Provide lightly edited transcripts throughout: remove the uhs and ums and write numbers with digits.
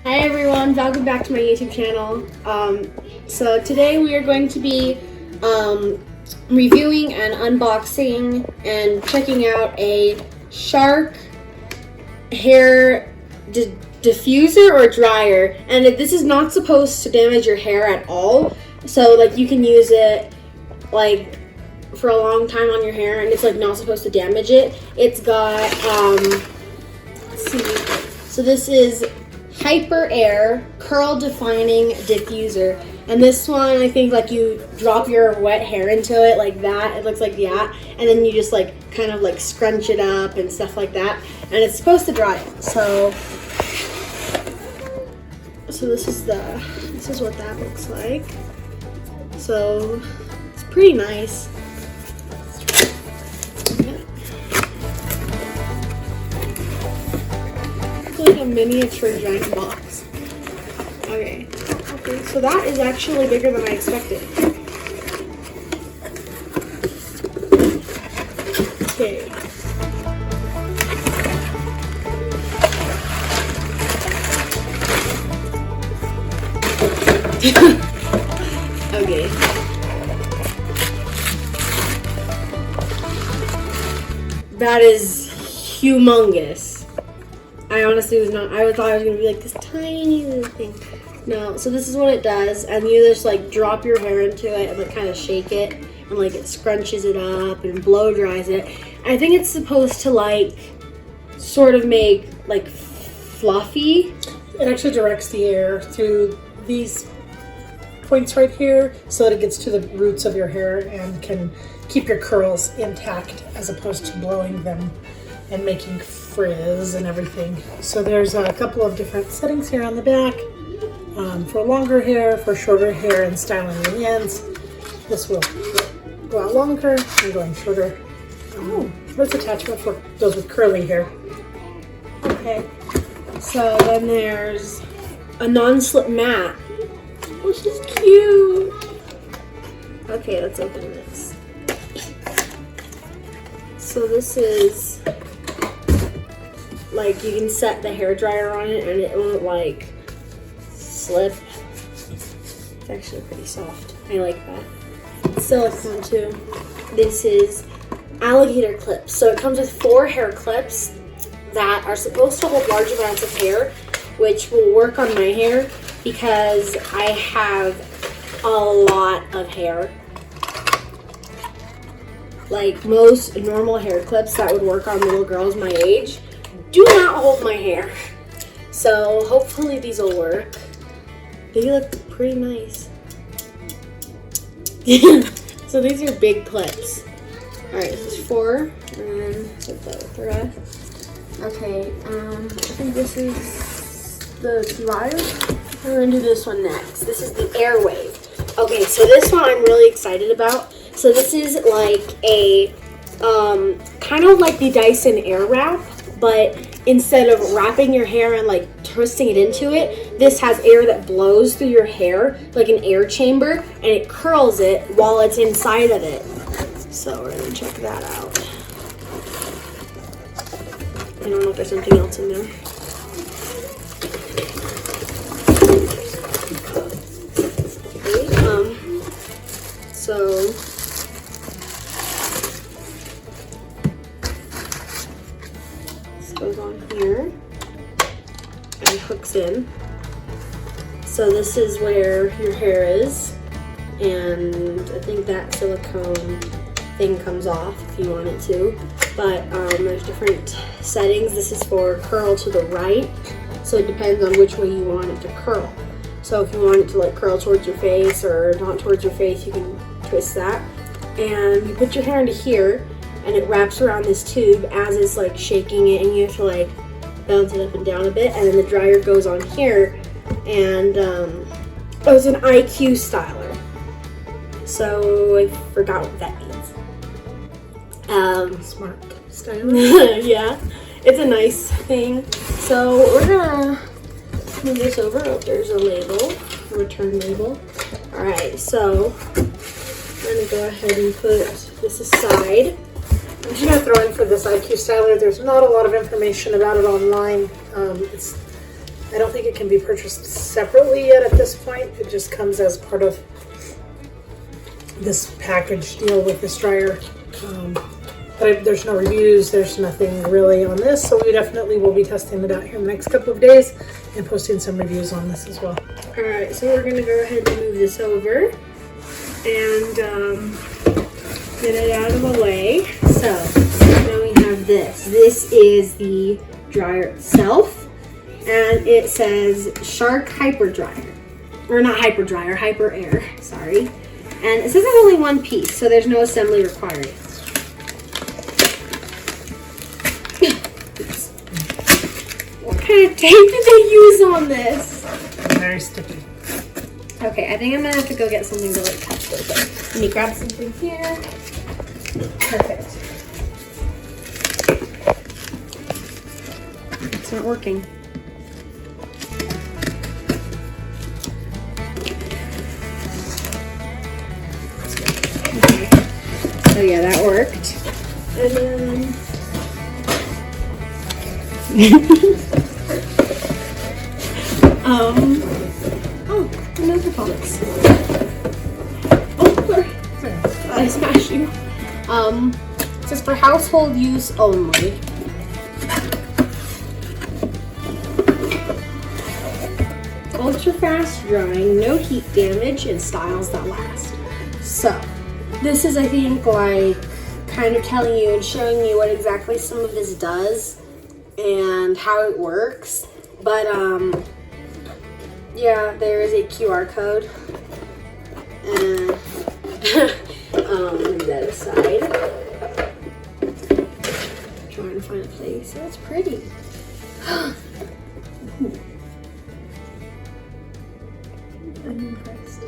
Hi everyone, welcome back to my YouTube channel. So today we are going to be reviewing and unboxing and checking out a Shark hair diffuser or dryer. And this is not supposed to damage your hair at all. So like you can use it like for a long time on your hair and it's like not supposed to damage it. It's got, let's see, so this is Hyper Air Curl Defining Diffuser, and this one I think like you drop your wet hair into it like that, it looks like that, and then you just like kind of like scrunch it up and stuff like that, and it's supposed to dry it. So this is what that looks like. So it's pretty nice. Like a miniature giant box. Okay, so that is actually bigger than I expected. Okay. Okay. That is humongous. I honestly was not, I thought I was going to be like this tiny little thing. No, so this is what it does, and you just like drop your hair into it and like kind of shake it, and like it scrunches it up and blow dries it. And I think it's supposed to like sort of make like fluffy. It actually directs the air through these points right here so that it gets to the roots of your hair and can keep your curls intact as opposed to blowing them and making frizz and everything. So there's a couple of different settings here on the back for longer hair, for shorter hair, and styling the ends. This will go out longer and go in shorter. This attachment for those with curly hair. Okay, so then there's a non-slip mat, which is cute. Okay, let's open this. So this is like you can set the hair dryer on it and it won't like slip. It's actually pretty soft. I like that. Silicone too. This is Alligator Clips. So it comes with 4 hair clips that are supposed to hold large amounts of hair, which will work on my hair because I have a lot of hair. Like most normal hair clips that would work on little girls my age do not hold my hair. So hopefully these will work. They look pretty nice. So these are big clips. Alright, this is 4, and then put that with the rest. Okay, I think this is the dryer. We're gonna do this one next. This is the Airwave. Okay, so this one I'm really excited about. So this is like a, kind of like the Dyson Airwrap, but instead of wrapping your hair and like twisting it into it, this has air that blows through your hair like an air chamber, and it curls it while it's inside of it. So we're gonna check that out. I don't know if there's something else in there. So goes on here and hooks in. So this is where your hair is, and I think that silicone thing comes off if you want it to, but there's different settings. This is for curl to the right, so it depends on which way you want it to curl. So if you want it to like curl towards your face or not towards your face, you can twist that, and you put your hair into here and it wraps around this tube as it's like shaking it, and you have to like bounce it up and down a bit, and then the dryer goes on here, and it's an IQ styler. So I forgot what that means. Smart styler. Yeah, it's a nice thing. So we're gonna move this over. Oh, there's a label, a return label. All right, so I'm gonna go ahead and put this aside. I'm just going to throw in for this IQ styler, there's not a lot of information about it online. It's I don't think it can be purchased separately yet at this point. It just comes as part of this package deal with this dryer. But there's no reviews, there's nothing really on this, so we definitely will be testing it out here in the next couple of days and posting some reviews on this as well. Alright, so we're gonna go ahead and move this over and get it out of the way. So now we have this. This is the dryer itself, and it says Shark Hyper Dryer. Or not Hyper Dryer, Hyper Air, sorry. And it says it's only one piece, so there's no assembly required. What kind of tape did they use on this? Very sticky. Okay, I think I'm gonna have to go get something to like catch this. Let me grab something here. Perfect. It's not working. Okay. So yeah, that worked. And then oh, another box. Oh, sorry. I smashed you. It says for household use only. Ultra fast drying, no heat damage, and styles that last. So, this is, I think, like kind of telling you and showing you what exactly some of this does and how it works. But yeah, there is a QR code. And leave that aside. Trying to find a place. Oh, it's pretty. I'm impressed.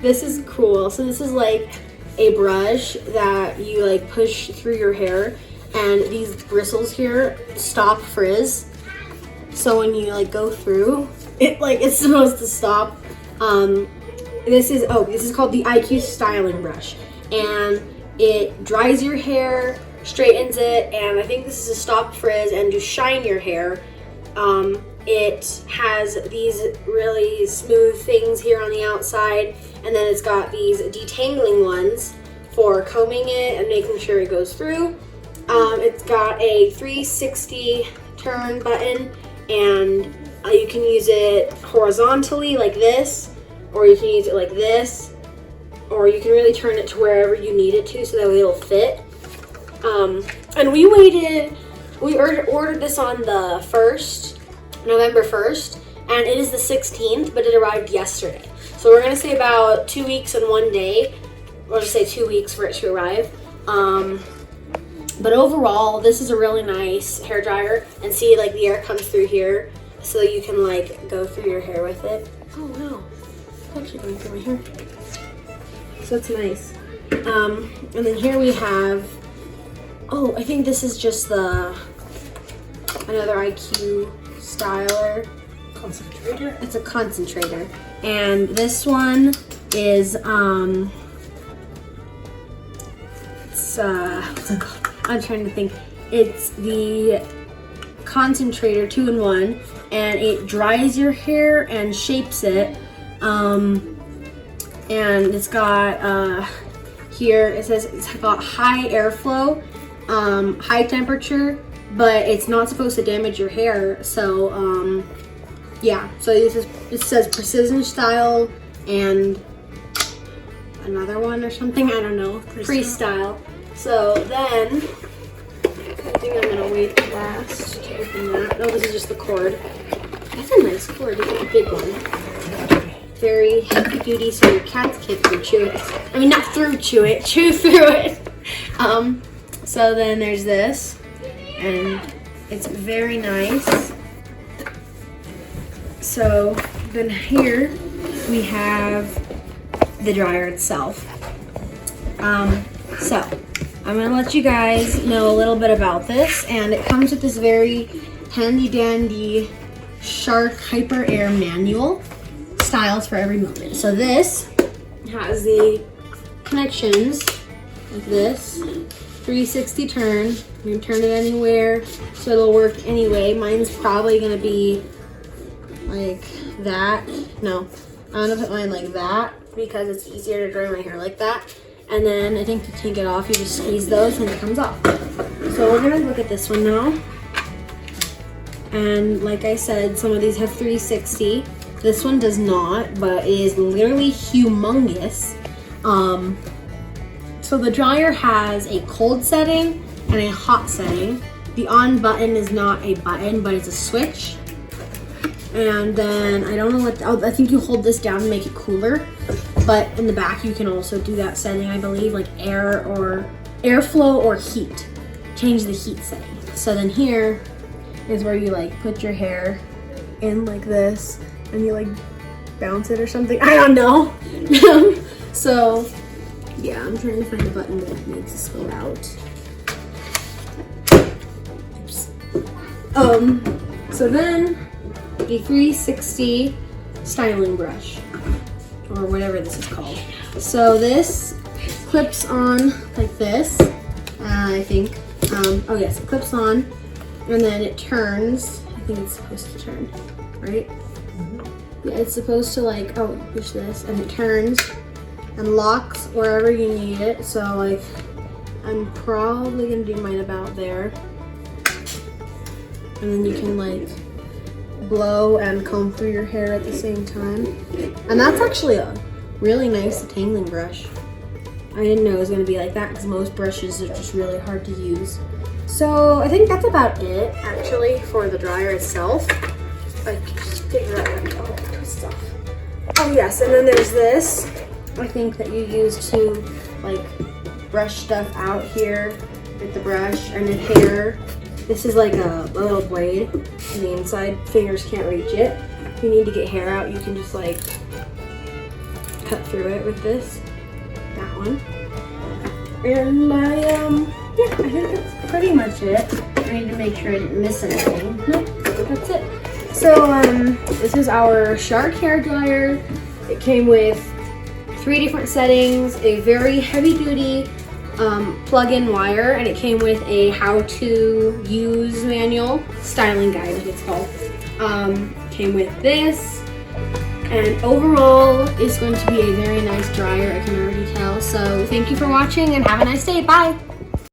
This is cool. So this is like a brush that you like push through your hair, and these bristles here stop frizz. So when you like go through, it's supposed to stop. This is called the IQ styling brush, and it dries your hair, straightens it, and I think this is to stop frizz and to shine your hair. It has these really smooth things here on the outside, and then it's got these detangling ones for combing it and making sure it goes through. It's got a 360 turn button, and you can use it horizontally like this, or you can use it like this, or you can really turn it to wherever you need it to so that way it'll fit. And we ordered this on the 1st, November 1st, and it is the 16th, but it arrived yesterday. So we're gonna say about 2 weeks and 1 day. We'll just say 2 weeks for it to arrive. But overall, this is a really nice hair dryer, and see, like, the air comes through here, so you can like go through your hair with it. Oh no, it's actually going through my hair. So it's nice. And then here we have, oh, I think this is just another IQ styler. Concentrator? It's a concentrator. And this one is, what's it called? I'm trying to think. It's the concentrator 2-in-1, and it dries your hair and shapes it. And it's got, here it says it's got high airflow, high temperature, but it's not supposed to damage your hair. So yeah, so it says precision style and another one or something, I don't know, freestyle. So then I think I'm gonna wait last to open that. No, this is just the cord. That's a nice cord. It's a big one. Very heavy duty, so your cats can't chew it. I mean, not chew through it. So then there's this, and it's very nice. So then here we have the dryer itself. So I'm gonna let you guys know a little bit about this, and it comes with this very handy dandy Shark Hyper Air manual, styles for every moment. So this has the connections like this, 360 turn. You can turn it anywhere, so it'll work anyway. Mine's probably gonna be like that. No, I'm gonna put mine like that because it's easier to dry my hair like that. And then I think to take it off, you just squeeze those and it comes off. So we're gonna look at this one now. And like I said, some of these have 360. This one does not, but it is literally humongous. So the dryer has a cold setting and a hot setting. The on button is not a button, but it's a switch. And then I don't know what, I think you hold this down to make it cooler. But in the back, you can also do that setting, I believe, like air or airflow or heat. Change the heat setting. So then here is where you like put your hair in like this and you like bounce it or something. I don't know. So yeah, I'm trying to find a button that makes this go out. Oops. So then the 360 styling brush, or whatever this is called. So this clips on like this, I think. Oh yes, it clips on, and then it turns. I think it's supposed to turn, right? Yeah, it's supposed to like, oh, push this, and it turns and locks wherever you need it. So like, I'm probably gonna do mine about there. And then you can like blow and comb through your hair at the same time. And that's actually a really nice detangling brush. I didn't know it was gonna be like that because most brushes are just really hard to use. So I think that's about it actually for the dryer itself. Like, just figure out how to all that stuff. Oh yes, and then there's this. I think that you use to like brush stuff out here with the brush and the hair. This is like a little blade on the inside. Fingers can't reach it. If you need to get hair out, you can just like cut through it with this. That one. And yeah, I think that's pretty much it. I need to make sure I didn't miss anything. Nope, that's it. So this is our Shark hair dryer. It came with 3 different settings, a very heavy duty plug-in wire, and it came with a how-to use manual, styling guide as it's called. Came with this, and overall it's going to be a very nice dryer, I can already tell. So thank you for watching and have a nice day. Bye!